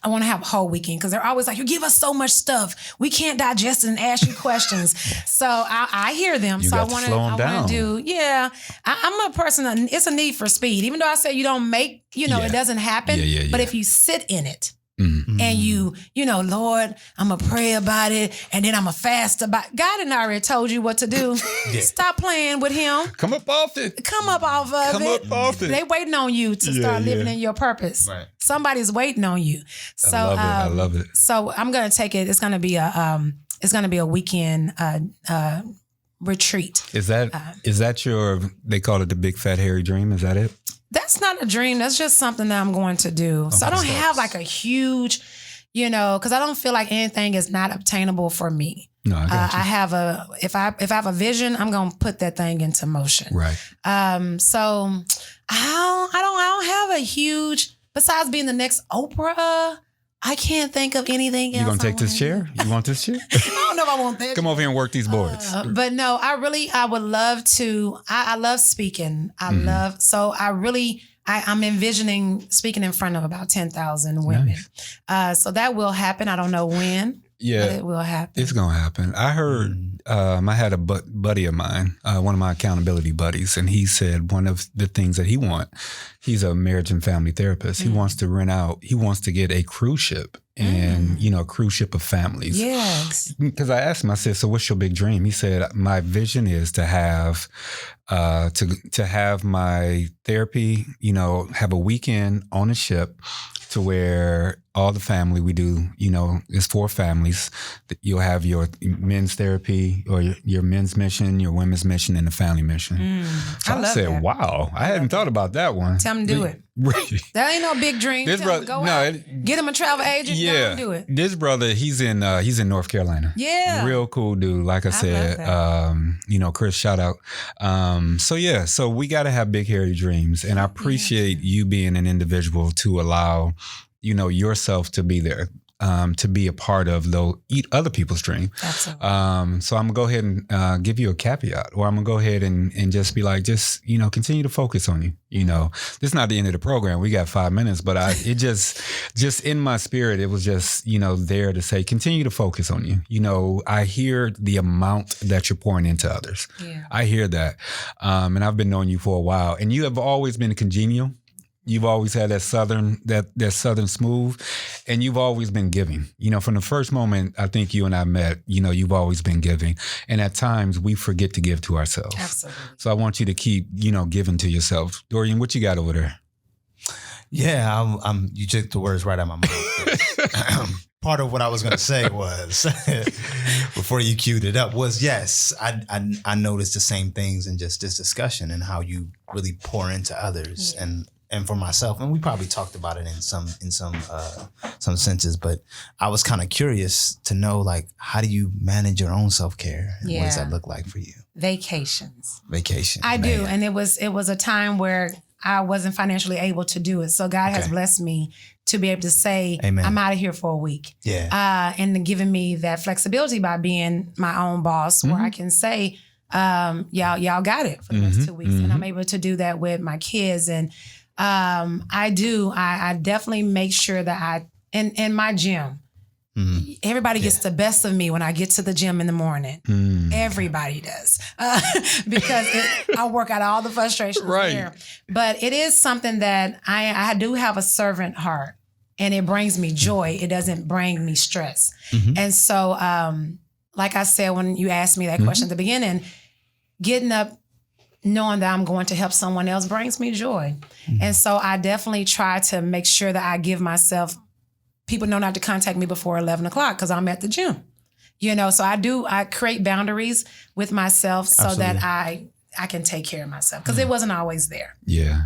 [SPEAKER 2] I want to have a whole weekend because they're always like, you give us so much stuff. We can't digest it and ask you questions. So I hear them.
[SPEAKER 1] You
[SPEAKER 2] so
[SPEAKER 1] got
[SPEAKER 2] I want
[SPEAKER 1] to slow 'em down.
[SPEAKER 2] to do, I'm a person, it's a need for speed. Even though I say you don't make, it doesn't happen. But if you sit in it, and you Lord, I'm going to pray about it. And then I'm going to fast about it. God had already told you what to do. Stop playing with him.
[SPEAKER 1] Come up off it.
[SPEAKER 2] Come up off of it.
[SPEAKER 1] Come up off it.
[SPEAKER 2] They waiting on you to start living in your purpose.
[SPEAKER 3] Right.
[SPEAKER 2] Somebody's waiting on you. So
[SPEAKER 1] I love it.
[SPEAKER 2] So I'm going to take it. It's going to be a weekend retreat.
[SPEAKER 1] Is that your, they call it the big fat hairy dream? Is that it?
[SPEAKER 2] That's not a dream. That's just something that I'm going to do. So I don't have a huge, because I don't feel like anything is not obtainable for me.
[SPEAKER 1] No, I got you.
[SPEAKER 2] I have if I have a vision, I'm going to put that thing into motion.
[SPEAKER 1] Right.
[SPEAKER 2] So I don't have a huge, besides being the next Oprah, I can't think of anything else.
[SPEAKER 1] You gonna take this chair? You want this chair?
[SPEAKER 2] I don't know if I want that.
[SPEAKER 1] Come over here and work these boards.
[SPEAKER 2] But no, I would love to. I love speaking. I'm envisioning speaking in front of about 10,000 women. Nice. So that will happen. I don't know when.
[SPEAKER 1] Yeah,
[SPEAKER 2] but it will happen.
[SPEAKER 1] It's gonna happen. I heard. I had a buddy of mine, one of my accountability buddies, and he said one of the things that he wants. He's a marriage and family therapist. He wants to rent out. He wants to get a cruise ship, and a cruise ship of families.
[SPEAKER 2] Yes.
[SPEAKER 1] Because I asked him, I said, "So what's your big dream?" He said, "My vision is to have, to have my therapy. Have a weekend on a ship." To where all the family we do, it's 4 families. You'll have your men's therapy or your men's mission, your women's mission, and the family mission. So I said, that. Wow, I hadn't thought about that one.
[SPEAKER 2] Tell them to do it.
[SPEAKER 1] Right.
[SPEAKER 2] That ain't no big dream.
[SPEAKER 1] This brother,
[SPEAKER 2] go out, get him a travel agent.
[SPEAKER 1] Yeah,
[SPEAKER 2] do it.
[SPEAKER 1] This brother, he's in North Carolina.
[SPEAKER 2] Yeah,
[SPEAKER 1] real cool dude. Like I said, Chris, shout out. So we got to have big hairy dreams, and I appreciate you being an individual to allow, yourself to be there. To be a part of other people's dream.
[SPEAKER 2] Absolutely.
[SPEAKER 1] So I'm gonna go ahead and give you a caveat, or I'm gonna go ahead and just be like, continue to focus on you. This is not the end of the program. We got 5 minutes, but it just in my spirit, it was just, there to say, continue to focus on you. I hear the amount that you're pouring into others.
[SPEAKER 2] Yeah.
[SPEAKER 1] I hear that. And I've been knowing you for a while, and you have always been congenial. You've always had that southern smooth, and you've always been giving. From the first moment I think you and I met, you've always been giving. And at times we forget to give to ourselves.
[SPEAKER 2] Absolutely.
[SPEAKER 1] So I want you to keep, giving to yourself. Dorian, what you got over there?
[SPEAKER 3] Yeah, you took the words right out of my mouth. part of what I was going to say was, before you queued it up, was yes, I noticed the same things in just this discussion and how you really pour into others and for myself. And we probably talked about it in some senses, but I was kind of curious to know, like, how do you manage your own self-care? And what does that look like for you?
[SPEAKER 2] Vacations.
[SPEAKER 3] I
[SPEAKER 2] do. And it was a time where I wasn't financially able to do it. So God has blessed me to be able to say,
[SPEAKER 3] Amen.
[SPEAKER 2] I'm out of here for a week.
[SPEAKER 3] Yeah.
[SPEAKER 2] And giving me that flexibility by being my own boss, where I can say, y'all got it for the next 2 weeks. And I'm able to do that with my kids. And I definitely make sure that in my gym, everybody gets the best of me when I get to the gym in the morning. Everybody does. Because I work out all the frustrations there. But it is something that I do have a servant heart, and it brings me joy. It doesn't bring me stress. And so, like I said, when you asked me that question at the beginning, getting up knowing that I'm going to help someone else brings me joy. And so I definitely try to make sure that I give myself, people know not to contact me before 11 o'clock because I'm at the gym. So I create boundaries with myself so that I can take care of myself, because it wasn't always there. Yeah.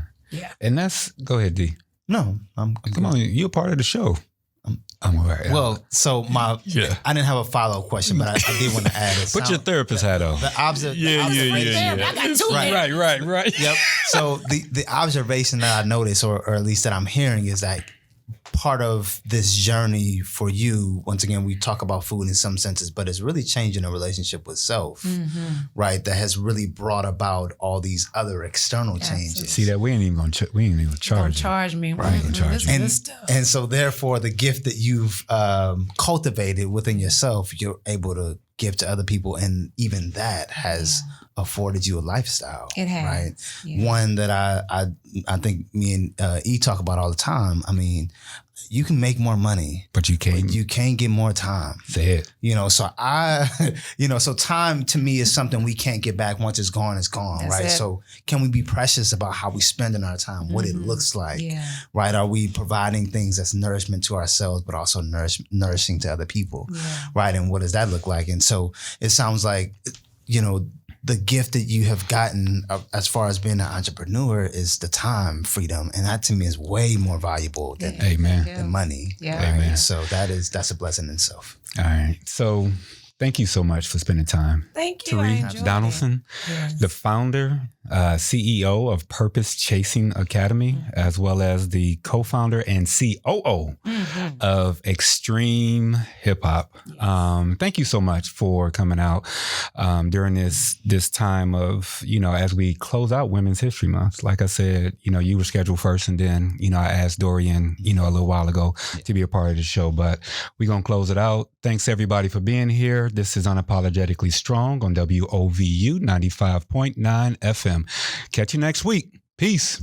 [SPEAKER 1] And go ahead, D.
[SPEAKER 3] No,
[SPEAKER 1] come on, you're part of the show. I'm all right.
[SPEAKER 3] Well, so I didn't have a follow-up question, but I did want to add it.
[SPEAKER 1] Put your therapist hat on.
[SPEAKER 3] The
[SPEAKER 1] Yeah.
[SPEAKER 2] I got two.
[SPEAKER 1] Right.
[SPEAKER 3] Yep. So the observation that I noticed, or at least that I'm hearing, is that part of this journey for you, once again, we talk about food in some senses, but it's really changing a relationship with self, right? That has really brought about all these other external changes.
[SPEAKER 1] See that we ain't even charge
[SPEAKER 2] Don't charge me.
[SPEAKER 1] Right. Don't charge me.
[SPEAKER 3] And so therefore the gift that you've cultivated within yourself, you're able to give to other people. And even that has afforded you a lifestyle.
[SPEAKER 2] It has.
[SPEAKER 3] Right.
[SPEAKER 2] Yeah.
[SPEAKER 3] One that I think me and E talk about all the time. I mean, you can make more money,
[SPEAKER 1] but you can't
[SPEAKER 3] get more time.
[SPEAKER 1] Say it.
[SPEAKER 3] So time to me is something we can't get back. Once it's gone,
[SPEAKER 2] That's
[SPEAKER 3] right?
[SPEAKER 2] it.
[SPEAKER 3] So can we be precious about how we spending our time, what it looks like, right? Are we providing things that's nourishment to ourselves, but also nourishing to other people, right? And what does that look like? And so it sounds like, the gift that you have gotten as far as being an entrepreneur is the time freedom. And that to me is way more valuable than money.
[SPEAKER 2] Yeah.
[SPEAKER 3] Right?
[SPEAKER 1] Amen.
[SPEAKER 3] So that's a blessing in itself.
[SPEAKER 1] All right. So thank you so much for spending time.
[SPEAKER 2] Thank you.
[SPEAKER 1] Teri Donelson, the founder, CEO of Purpose Chasing Academy, as well as the co-founder and COO of Extreme Hip Hop. Thank you so much for coming out during this time of, as we close out Women's History Month. Like I said, you were scheduled first, and then, I asked Dorian, a little while ago to be a part of the show, but we're going to close it out. Thanks everybody for being here. This is Unapologetically Strong on WOVU 95.9 FM. Catch you next week. Peace.